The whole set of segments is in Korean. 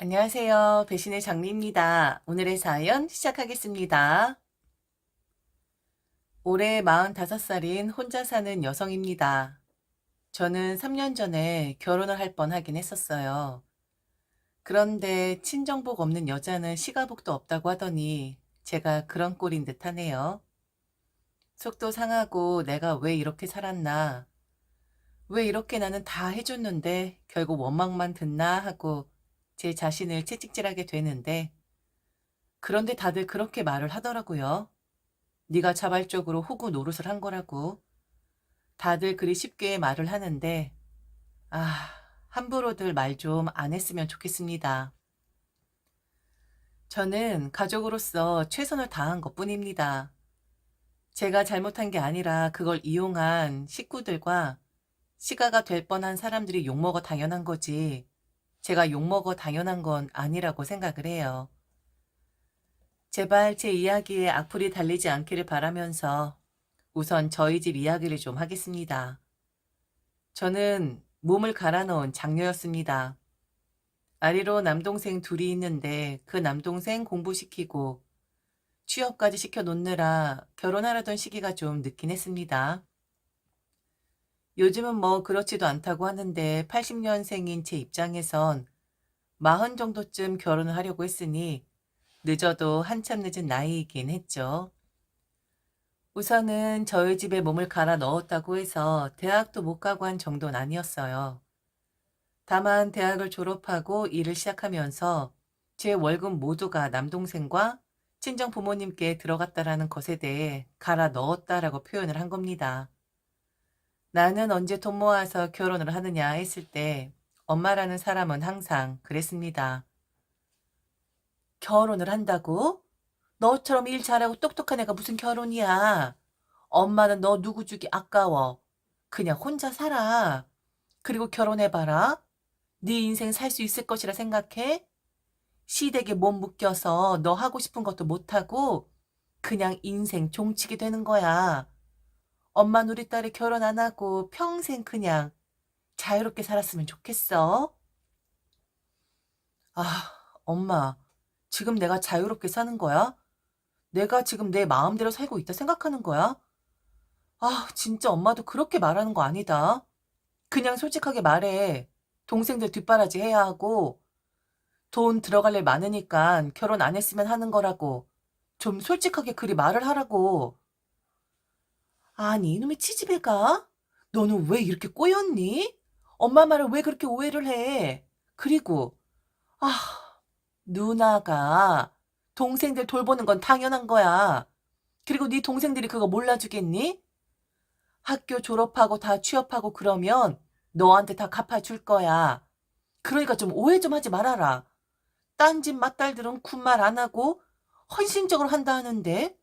안녕하세요. 배신의 장미입니다. 오늘의 사연 시작하겠습니다. 올해 45살인 혼자 사는 여성입니다. 저는 3년 전에 결혼을 할 뻔하긴 했었어요. 그런데 친정복 없는 여자는 시가복도 없다고 하더니 제가 그런 꼴인 듯 하네요. 속도 상하고 내가 왜 이렇게 살았나, 왜 이렇게 나는 다 해줬는데 결국 원망만 듣나 하고 제 자신을 채찍질하게 되는데, 그런데 다들 그렇게 말을 하더라고요. 네가 자발적으로 호구 노릇을 한 거라고. 다들 그리 쉽게 말을 하는데, 아, 함부로들 말 좀 안 했으면 좋겠습니다. 저는 가족으로서 최선을 다한 것뿐입니다. 제가 잘못한 게 아니라 그걸 이용한 식구들과 시가가 될 뻔한 사람들이 욕먹어 당연한 거지, 제가 욕먹어 당연한 건 아니라고 생각을 해요. 제발 제 이야기에 악플이 달리지 않기를 바라면서 우선 저희 집 이야기를 좀 하겠습니다. 저는 몸을 갈아 넣은 장녀였습니다. 아리로 남동생 둘이 있는데 그 남동생 공부시키고 취업까지 시켜놓느라 결혼하려던 시기가 좀 늦긴 했습니다. 요즘은 뭐 그렇지도 않다고 하는데 80년생인 제 입장에선 40 정도쯤 결혼을 하려고 했으니 늦어도 한참 늦은 나이이긴 했죠. 우선은 저희 집에 몸을 갈아 넣었다고 해서 대학도 못 가고 한 정도는 아니었어요. 다만 대학을 졸업하고 일을 시작하면서 제 월급 모두가 남동생과 친정 부모님께 들어갔다라는 것에 대해 갈아 넣었다라고 표현을 한 겁니다. 나는 언제 돈 모아서 결혼을 하느냐 했을 때 엄마라는 사람은 항상 그랬습니다. 결혼을 한다고? 너처럼 일 잘하고 똑똑한 애가 무슨 결혼이야. 엄마는 너 누구 주기 아까워. 그냥 혼자 살아. 그리고 결혼해봐라. 네 인생 살 수 있을 것이라 생각해? 시댁에 몸 묶여서 너 하고 싶은 것도 못하고 그냥 인생 종치게 되는 거야. 엄만 우리 딸이 결혼 안 하고 평생 그냥 자유롭게 살았으면 좋겠어. 아, 엄마, 지금 내가 자유롭게 사는 거야? 내가 지금 내 마음대로 살고 있다 생각하는 거야? 아, 진짜 엄마도 그렇게 말하는 거 아니다. 그냥 솔직하게 말해. 동생들 뒷바라지 해야 하고 돈 들어갈 일 많으니까 결혼 안 했으면 하는 거라고. 좀 솔직하게 그리 말을 하라고. 아니, 이놈의 치지배가? 너는 왜 이렇게 꼬였니? 엄마 말을 왜 그렇게 오해를 해? 그리고, 아, 누나가 동생들 돌보는 건 당연한 거야. 그리고 네 동생들이 그거 몰라주겠니? 학교 졸업하고 다 취업하고 그러면 너한테 다 갚아줄 거야. 그러니까 좀 오해 좀 하지 말아라. 딴 집 맏딸들은 군말 안 하고 헌신적으로 한다 하는데,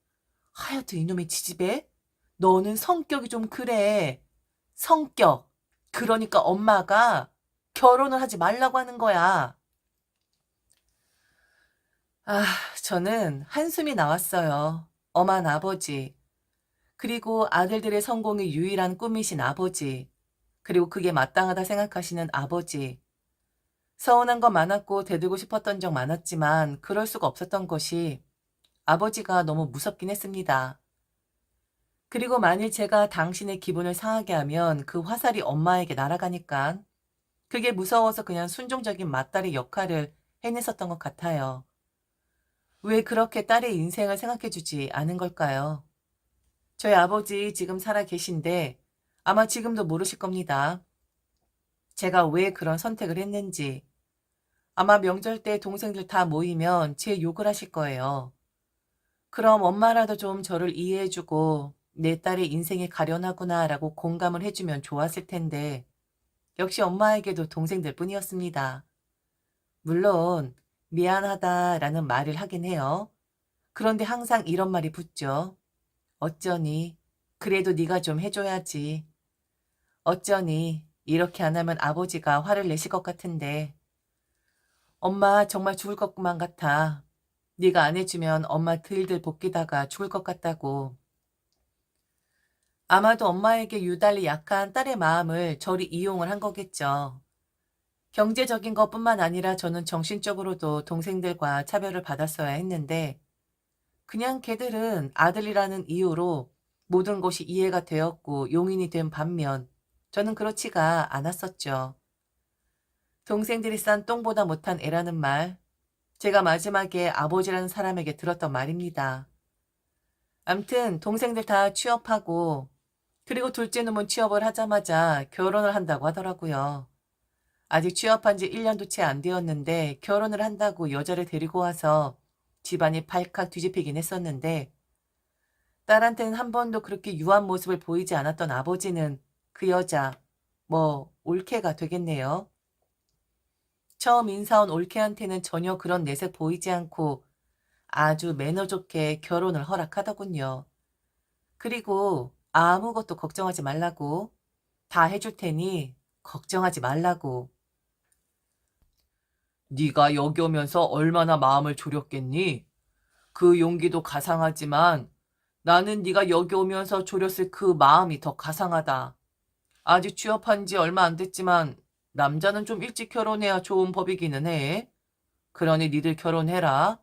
하여튼 이놈의 지지배, 너는 성격이 좀 그래. 성격. 그러니까 엄마가 결혼을 하지 말라고 하는 거야. 아, 저는 한숨이 나왔어요. 엄한 아버지, 그리고 아들들의 성공이 유일한 꿈이신 아버지, 그리고 그게 마땅하다 생각하시는 아버지. 서운한 건 많았고 대들고 싶었던 적 많았지만 그럴 수가 없었던 것이 아버지가 너무 무섭긴 했습니다. 그리고 만일 제가 당신의 기분을 상하게 하면 그 화살이 엄마에게 날아가니까 그게 무서워서 그냥 순종적인 맏딸의 역할을 해냈었던 것 같아요. 왜 그렇게 딸의 인생을 생각해주지 않은 걸까요? 저희 아버지 지금 살아 계신데 아마 지금도 모르실 겁니다. 제가 왜 그런 선택을 했는지. 아마 명절 때 동생들 다 모이면 제 욕을 하실 거예요. 그럼 엄마라도 좀 저를 이해해주고 내 딸의 인생이 가련하구나라고 공감을 해주면 좋았을 텐데 역시 엄마에게도 동생들 뿐이었습니다. 물론 미안하다라는 말을 하긴 해요. 그런데 항상 이런 말이 붙죠. 어쩌니 그래도 네가 좀 해줘야지. 어쩌니 이렇게 안 하면 아버지가 화를 내실 것 같은데 엄마 정말 죽을 것만 같아. 네가 안 해주면 엄마 들들 볶이다가 죽을 것 같다고. 아마도 엄마에게 유달리 약한 딸의 마음을 저리 이용을 한 거겠죠. 경제적인 것뿐만 아니라 저는 정신적으로도 동생들과 차별을 받았어야 했는데 그냥 걔들은 아들이라는 이유로 모든 것이 이해가 되었고 용인이 된 반면 저는 그렇지가 않았었죠. 동생들이 싼 똥보다 못한 애라는 말, 제가 마지막에 아버지라는 사람에게 들었던 말입니다. 암튼 동생들 다 취업하고 그리고 둘째 놈은 취업을 하자마자 결혼을 한다고 하더라고요. 아직 취업한 지 1년도 채 안 되었는데 결혼을 한다고 여자를 데리고 와서 집안이 발칵 뒤집히긴 했었는데 딸한테는 한 번도 그렇게 유한 모습을 보이지 않았던 아버지는 그 여자, 올케가 되겠네요. 처음 인사 온 올케한테는 전혀 그런 내색 보이지 않고 아주 매너 좋게 결혼을 허락하더군요. 그리고 아무것도 걱정하지 말라고, 다 해줄 테니 걱정하지 말라고. 네가 여기 오면서 얼마나 마음을 졸였겠니? 그 용기도 가상하지만 나는 네가 여기 오면서 졸였을 그 마음이 더 가상하다. 아직 취업한 지 얼마 안 됐지만 남자는 좀 일찍 결혼해야 좋은 법이기는 해. 그러니 니들 결혼해라.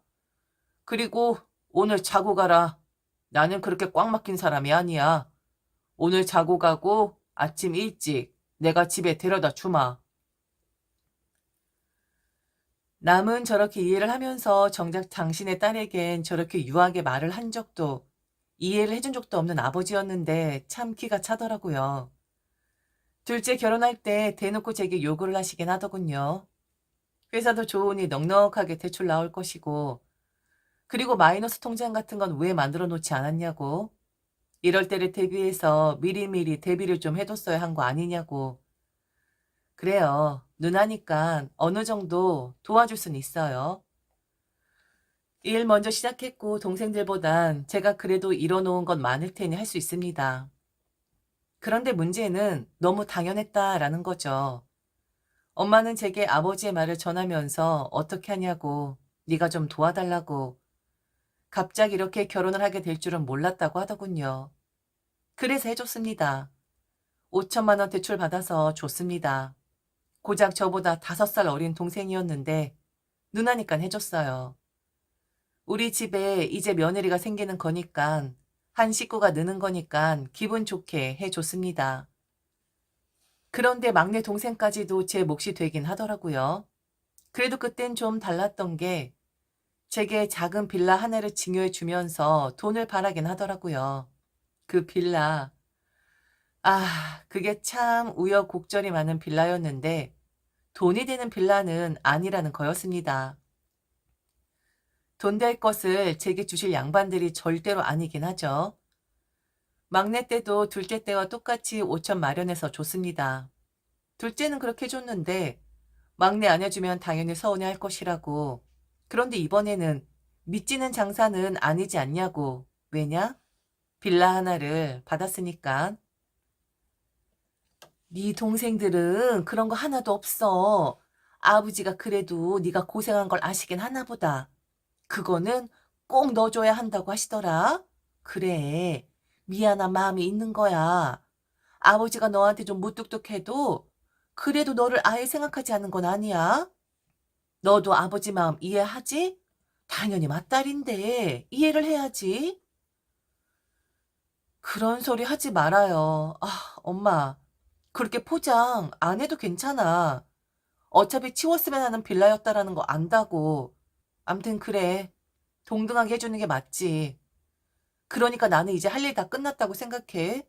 그리고 오늘 자고 가라. 나는 그렇게 꽉 막힌 사람이 아니야. 오늘 자고 가고 아침 일찍 내가 집에 데려다 주마. 남은 저렇게 이해를 하면서 정작 당신의 딸에겐 저렇게 유하게 말을 한 적도 이해를 해준 적도 없는 아버지였는데 참 기가 차더라고요. 둘째 결혼할 때 대놓고 제게 요구를 하시긴 하더군요. 회사도 좋으니 넉넉하게 대출 나올 것이고 그리고 마이너스 통장 같은 건 왜 만들어 놓지 않았냐고. 이럴 때를 대비해서 미리미리 대비를 좀 해뒀어야 한 거 아니냐고. 그래요. 누나니까 어느 정도 도와줄 순 있어요. 일 먼저 시작했고 동생들보단 제가 그래도 이뤄놓은 건 많을 테니 할 수 있습니다. 그런데 문제는 너무 당연했다라는 거죠. 엄마는 제게 아버지의 말을 전하면서 어떻게 하냐고, 네가 좀 도와달라고, 갑자기 이렇게 결혼을 하게 될 줄은 몰랐다고 하더군요. 그래서 해줬습니다. 5천만 원 대출 받아서 줬습니다. 고작 저보다 5살 어린 동생이었는데 누나니까 해줬어요. 우리 집에 이제 며느리가 생기는 거니까 한 식구가 느는 거니까 기분 좋게 해줬습니다. 그런데 막내 동생까지도 제 몫이 되긴 하더라고요. 그래도 그땐 좀 달랐던 게 제게 작은 빌라 하나를 증여해 주면서 돈을 바라긴 하더라고요. 그 빌라. 그게 참 우여곡절이 많은 빌라였는데 돈이 되는 빌라는 아니라는 거였습니다. 돈 될 것을 제게 주실 양반들이 절대로 아니긴 하죠. 막내 때도 둘째 때와 똑같이 5천 마련해서 줬습니다. 둘째는 그렇게 해줬는데 막내 안 해주면 당연히 서운해할 것이라고. 그런데 이번에는 믿지는 장사는 아니지 않냐고. 왜냐? 빌라 하나를 받았으니까. 네 동생들은 그런 거 하나도 없어. 아버지가 그래도 네가 고생한 걸 아시긴 하나 보다. 그거는 꼭 넣어줘야 한다고 하시더라. 그래. 미안한 마음이 있는 거야. 아버지가 너한테 좀 무뚝뚝해도 그래도 너를 아예 생각하지 않는 건 아니야. 너도 아버지 마음 이해하지? 당연히 맏딸인데 이해를 해야지. 그런 소리 하지 말아요. 엄마. 그렇게 포장 안 해도 괜찮아. 어차피 치웠으면 하는 빌라였다라는 거 안다고. 암튼 그래. 동등하게 해주는 게 맞지. 그러니까 나는 이제 할 일 다 끝났다고 생각해.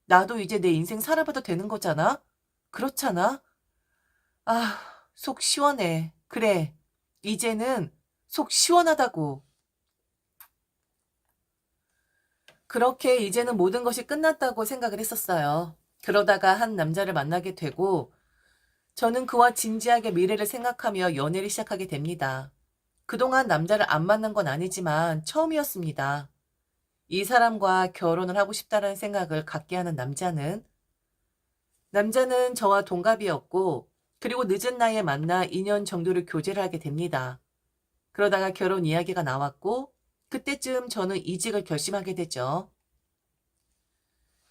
나도 이제 내 인생 살아봐도 되는 거잖아? 그렇잖아? 아, 속 시원해. 그래. 이제는 속 시원하다고. 그렇게 이제는 모든 것이 끝났다고 생각을 했었어요. 그러다가 한 남자를 만나게 되고 저는 그와 진지하게 미래를 생각하며 연애를 시작하게 됩니다. 그동안 남자를 안 만난 건 아니지만 처음이었습니다. 이 사람과 결혼을 하고 싶다는 생각을 갖게 하는 남자는 저와 동갑이었고 그리고 늦은 나이에 만나 2년 정도를 교제를 하게 됩니다. 그러다가 결혼 이야기가 나왔고 그때쯤 저는 이직을 결심하게 되죠.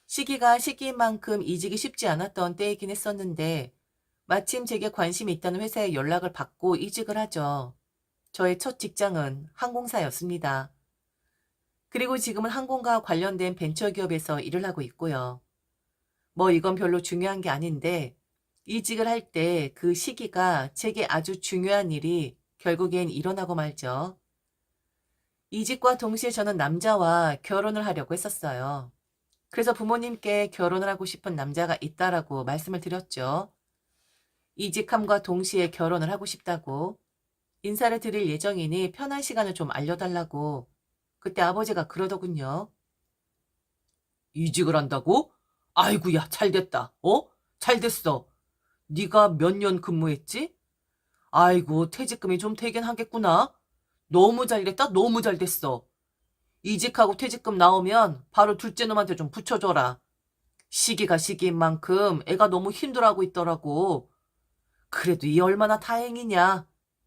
시기가 시기인 만큼 이직이 쉽지 않았던 때이긴 했었는데 마침 제게 관심이 있다는 회사에 연락을 받고 이직을 하죠. 저의 첫 직장은 항공사였습니다. 그리고 지금은 항공과 관련된 벤처기업에서 일을 하고 있고요. 뭐 이건 별로 중요한 게 아닌데 이직을 할 때 그 시기가 제게 아주 중요한 일이 결국엔 일어나고 말죠. 이직과 동시에 저는 남자와 결혼을 하려고 했었어요. 그래서 부모님께 결혼을 하고 싶은 남자가 있다라고 말씀을 드렸죠. 이직함과 동시에 결혼을 하고 싶다고 인사를 드릴 예정이니 편한 시간을 좀 알려달라고 그때 아버지가 그러더군요. 이직을 한다고? 아이고야, 잘됐다. 잘됐어. 네가 몇 년 근무했지? 아이고, 퇴직금이 좀 되긴 하겠구나. 너무 잘됐다. 너무 잘됐어. 이직하고 퇴직금 나오면 바로 둘째 놈한테 좀 붙여줘라. 시기가 시기인 만큼 애가 너무 힘들어하고 있더라고. 그래도 이 얼마나 다행이냐.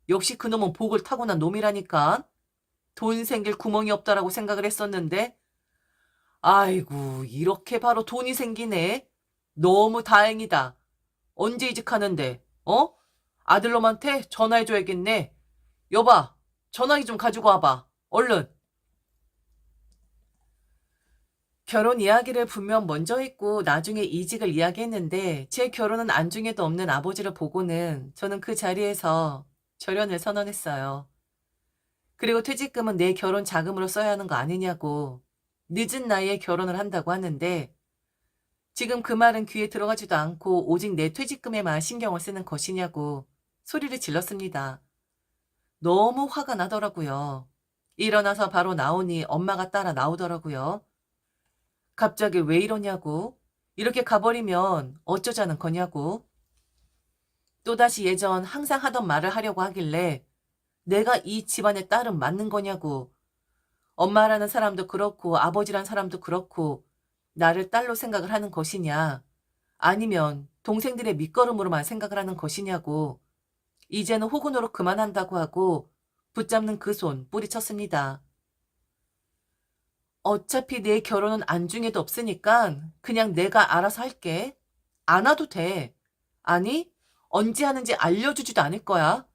역시 그놈은 복을 타고난 놈이라니까. 돈 생길 구멍이 없다라고 생각을 했었는데 아이고 이렇게 바로 돈이 생기네. 너무 다행이다. 언제 이직하는데? 아들놈한테 전화해줘야겠네. 여봐, 전화기 좀 가지고 와봐. 얼른. 결혼 이야기를 분명 먼저 했고 나중에 이직을 이야기했는데 제 결혼은 안중에도 없는 아버지를 보고는 저는 그 자리에서 절연을 선언했어요. 그리고 퇴직금은 내 결혼 자금으로 써야 하는 거 아니냐고 늦은 나이에 결혼을 한다고 하는데 지금 그 말은 귀에 들어가지도 않고 오직 내 퇴직금에만 신경을 쓰는 것이냐고 소리를 질렀습니다. 너무 화가 나더라고요. 일어나서 바로 나오니 엄마가 따라 나오더라고요. 갑자기 왜 이러냐고. 이렇게 가버리면 어쩌자는 거냐고. 또다시 예전 항상 하던 말을 하려고 하길래 내가 이 집안의 딸은 맞는 거냐고. 엄마라는 사람도 그렇고 아버지란 사람도 그렇고 나를 딸로 생각을 하는 것이냐. 아니면 동생들의 밑거름으로만 생각을 하는 것이냐고. 이제는 호군으로 그만한다고 하고 붙잡는 그 손 뿌리쳤습니다. 어차피 내 결혼은 안중에도 없으니까 그냥 내가 알아서 할게. 안 와도 돼. 아니, 언제 하는지 알려주지도 않을 거야.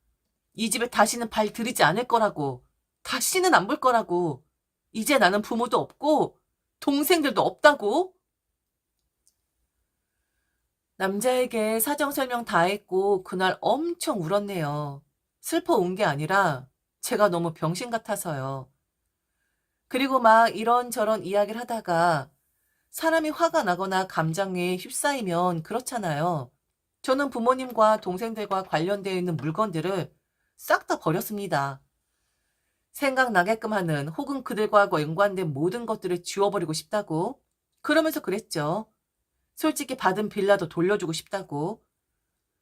이 집에 다시는 발 들이지 않을 거라고. 다시는 안 볼 거라고. 이제 나는 부모도 없고 동생들도 없다고. 남자에게 사정 설명 다 했고 그날 엄청 울었네요. 슬퍼 운 게 아니라 제가 너무 병신 같아서요. 그리고 막 이런저런 이야기를 하다가 사람이 화가 나거나 감정에 휩싸이면 그렇잖아요. 저는 부모님과 동생들과 관련되어 있는 물건들을 싹 다 버렸습니다. 생각나게끔 하는 혹은 그들과 연관된 모든 것들을 지워버리고 싶다고. 그러면서 그랬죠. 솔직히 받은 빌라도 돌려주고 싶다고.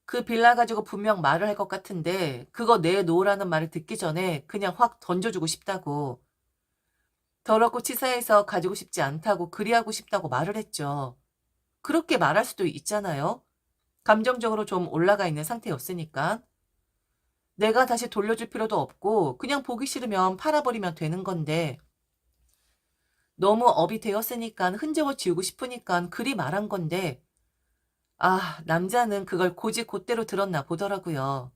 그 빌라 가지고 분명 말을 할 것 같은데 그거 내놓으라는 말을 듣기 전에 그냥 확 던져주고 싶다고. 더럽고 치사해서 가지고 싶지 않다고 그리하고 싶다고 말을 했죠. 그렇게 말할 수도 있잖아요. 감정적으로 좀 올라가 있는 상태였으니까. 내가 다시 돌려줄 필요도 없고 그냥 보기 싫으면 팔아버리면 되는 건데 너무 업이 되었으니까 흔적을 지우고 싶으니까 그리 말한 건데 남자는 그걸 곧대로 들었나 보더라고요.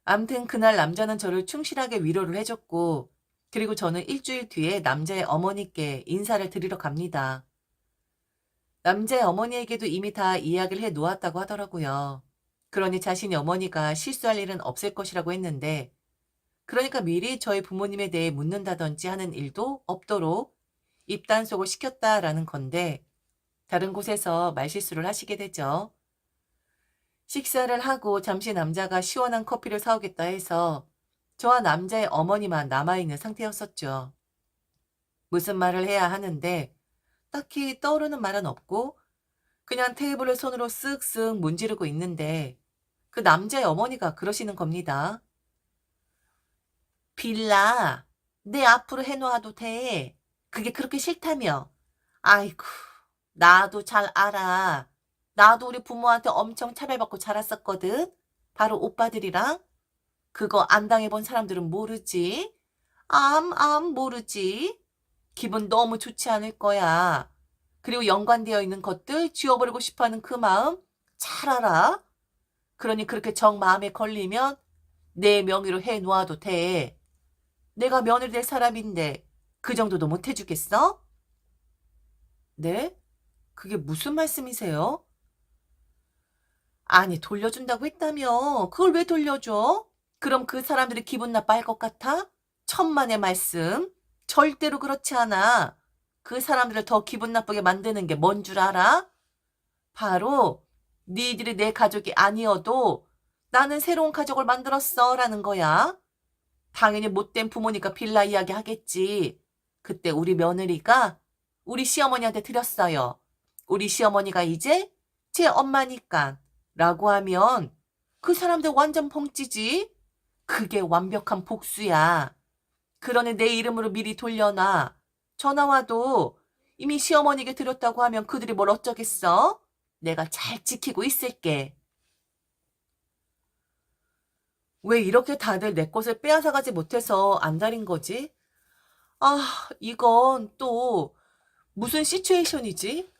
암튼 그날 남자는 저를 충실하게 위로를 해줬고 그리고 저는 일주일 뒤에 남자의 어머니께 인사를 드리러 갑니다. 남자의 어머니에게도 이미 다 이야기를 해 놓았다고 하더라고요. 그러니 자신이 어머니가 실수할 일은 없을 것이라고 했는데 그러니까 미리 저희 부모님에 대해 묻는다든지 하는 일도 없도록 입단속을 시켰다라는 건데 다른 곳에서 말실수를 하시게 되죠. 식사를 하고 잠시 남자가 시원한 커피를 사오겠다 해서 저와 남자의 어머니만 남아있는 상태였었죠. 무슨 말을 해야 하는데 딱히 떠오르는 말은 없고 그냥 테이블을 손으로 쓱쓱 문지르고 있는데 그 남자의 어머니가 그러시는 겁니다. 빌라, 내 앞으로 해놓아도 돼. 그게 그렇게 싫다며. 아이고, 나도 잘 알아. 나도 우리 부모한테 엄청 차별받고 자랐었거든. 바로 오빠들이랑. 그거 안 당해본 사람들은 모르지. 모르지. 기분 너무 좋지 않을 거야. 그리고 연관되어 있는 것들 지워버리고 싶어하는 그 마음 잘 알아. 그러니 그렇게 정 마음에 걸리면 내 명의로 해 놓아도 돼. 내가 며느리 될 사람인데 그 정도도 못 해주겠어? 네? 그게 무슨 말씀이세요? 아니, 돌려준다고 했다며. 그걸 왜 돌려줘? 그럼 그 사람들이 기분 나빠할 것 같아? 천만의 말씀. 절대로 그렇지 않아. 그 사람들을 더 기분 나쁘게 만드는 게 뭔 줄 알아? 바로 니들이 내 가족이 아니어도 나는 새로운 가족을 만들었어 라는 거야. 당연히 못된 부모니까 빌라 이야기 하겠지. 그때 우리 며느리가 우리 시어머니한테 드렸어요. 우리 시어머니가 이제 제 엄마니까 라고 하면 그 사람들 완전 펑찌지. 그게 완벽한 복수야. 그러니 내 이름으로 미리 돌려놔. 전화 와도 이미 시어머니에게 드렸다고 하면 그들이 뭘 어쩌겠어? 내가 잘 지키고 있을게. 왜 이렇게 다들 내 것을 빼앗아가지 못해서 안달인 거지? 아, 이건 또 무슨 시츄에이션이지?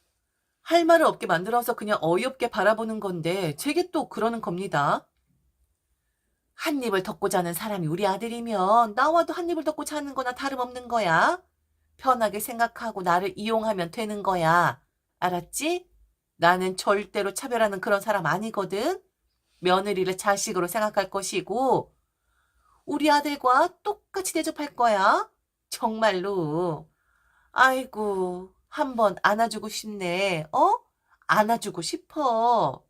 할 말을 없게 만들어서 그냥 어이없게 바라보는 건데 제게 또 그러는 겁니다. 한 입을 덮고 자는 사람이 우리 아들이면 나와도 한 입을 덮고 자는 거나 다름없는 거야. 편하게 생각하고 나를 이용하면 되는 거야. 알았지? 나는 절대로 차별하는 그런 사람 아니거든. 며느리를 자식으로 생각할 것이고 우리 아들과 똑같이 대접할 거야. 정말로. 아이고, 한번 안아주고 싶네. 어? 안아주고 싶어.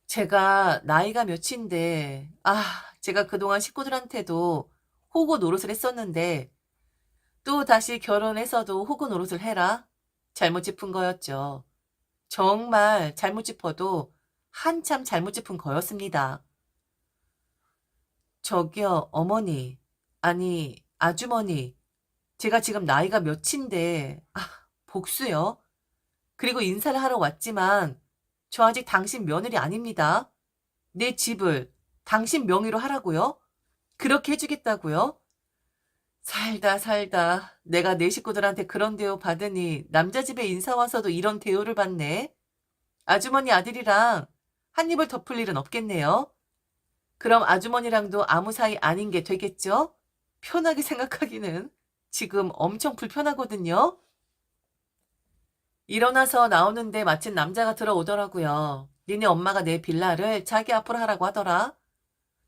제가 나이가 몇인데, 제가 그동안 식구들한테도 호구 노릇을 했었는데, 또 다시 결혼해서도 호구 노릇을 해라. 잘못 짚은 거였죠. 정말 잘못 짚어도 한참 잘못 짚은 거였습니다. 저기요, 어머니. 아니, 아주머니. 제가 지금 나이가 몇인데, 복수요? 그리고 인사를 하러 왔지만, 저 아직 당신 며느리 아닙니다. 내 집을 당신 명의로 하라고요? 그렇게 해주겠다고요? 살다 살다 내가 내 식구들한테 그런 대우 받으니 남자 집에 인사 와서도 이런 대우를 받네. 아주머니 아들이랑 한 입을 덮을 일은 없겠네요. 그럼 아주머니랑도 아무 사이 아닌 게 되겠죠? 편하게 생각하기는 지금 엄청 불편하거든요. 일어나서 나오는데 마침 남자가 들어오더라고요. 니네 엄마가 내 빌라를 자기 앞으로 하라고 하더라.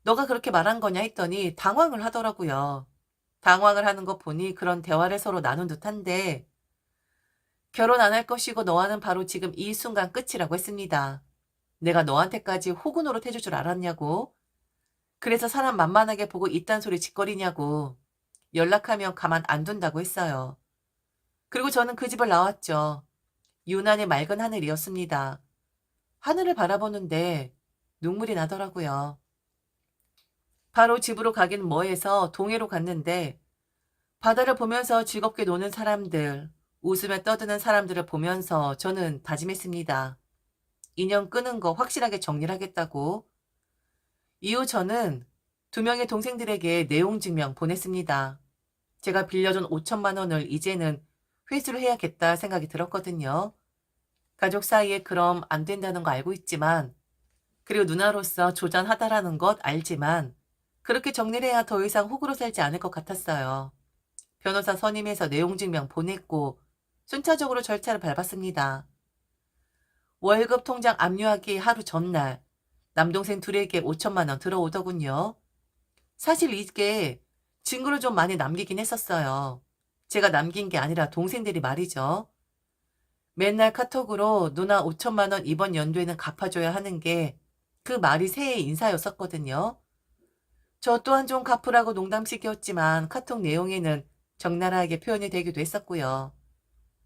너가 그렇게 말한 거냐 했더니 당황을 하더라고요. 당황을 하는 거 보니 그런 대화를 서로 나눈 듯한데 결혼 안 할 것이고 너와는 바로 지금 이 순간 끝이라고 했습니다. 내가 너한테까지 호구 노릇 해줄 줄 알았냐고. 그래서 사람 만만하게 보고 이딴 소리 짓거리냐고. 연락하면 가만 안 둔다고 했어요. 그리고 저는 그 집을 나왔죠. 유난히 맑은 하늘이었습니다. 하늘을 바라보는데 눈물이 나더라고요. 바로 집으로 가긴 뭐해서 동해로 갔는데 바다를 보면서 즐겁게 노는 사람들, 웃으며 떠드는 사람들을 보면서 저는 다짐했습니다. 인연 끄는 거 확실하게 정리를 하겠다고. 이후 저는 2명의 동생들에게 내용 증명 보냈습니다. 제가 빌려준 5천만 원을 이제는 회수를 해야겠다 생각이 들었거든요. 가족 사이에 그럼 안 된다는 거 알고 있지만, 그리고 누나로서 조전하다라는 것 알지만 그렇게 정리를 해야 더 이상 호구로 살지 않을 것 같았어요. 변호사 선임해서 내용 증명 보냈고 순차적으로 절차를 밟았습니다. 월급 통장 압류하기 하루 전날 남동생 둘에게 5천만 원 들어오더군요. 사실 이게 증거를 좀 많이 남기긴 했었어요. 제가 남긴 게 아니라 동생들이 말이죠. 맨날 카톡으로 누나 5천만 원 이번 연도에는 갚아줘야 하는 게 그 말이 새해 인사였었거든요. 저 또한 좀 갚으라고 농담식이었지만 카톡 내용에는 적나라하게 표현이 되기도 했었고요.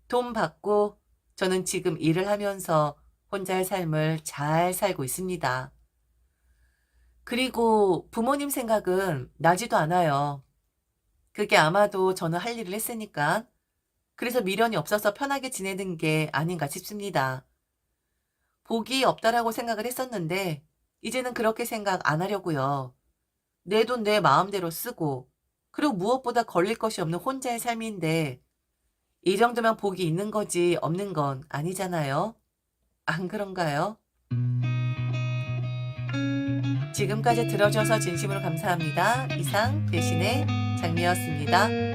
돈 받고 저는 지금 일을 하면서 혼자의 삶을 잘 살고 있습니다. 그리고 부모님 생각은 나지도 않아요. 그게 아마도 저는 할 일을 했으니까. 그래서 미련이 없어서 편하게 지내는 게 아닌가 싶습니다. 복이 없다라고 생각을 했었는데 이제는 그렇게 생각 안 하려고요. 내 돈 내 마음대로 쓰고 그리고 무엇보다 걸릴 것이 없는 혼자의 삶인데 이 정도면 복이 있는 거지 없는 건 아니잖아요. 안 그런가요? 지금까지 들어줘서 진심으로 감사합니다. 이상 대신의 장미였습니다.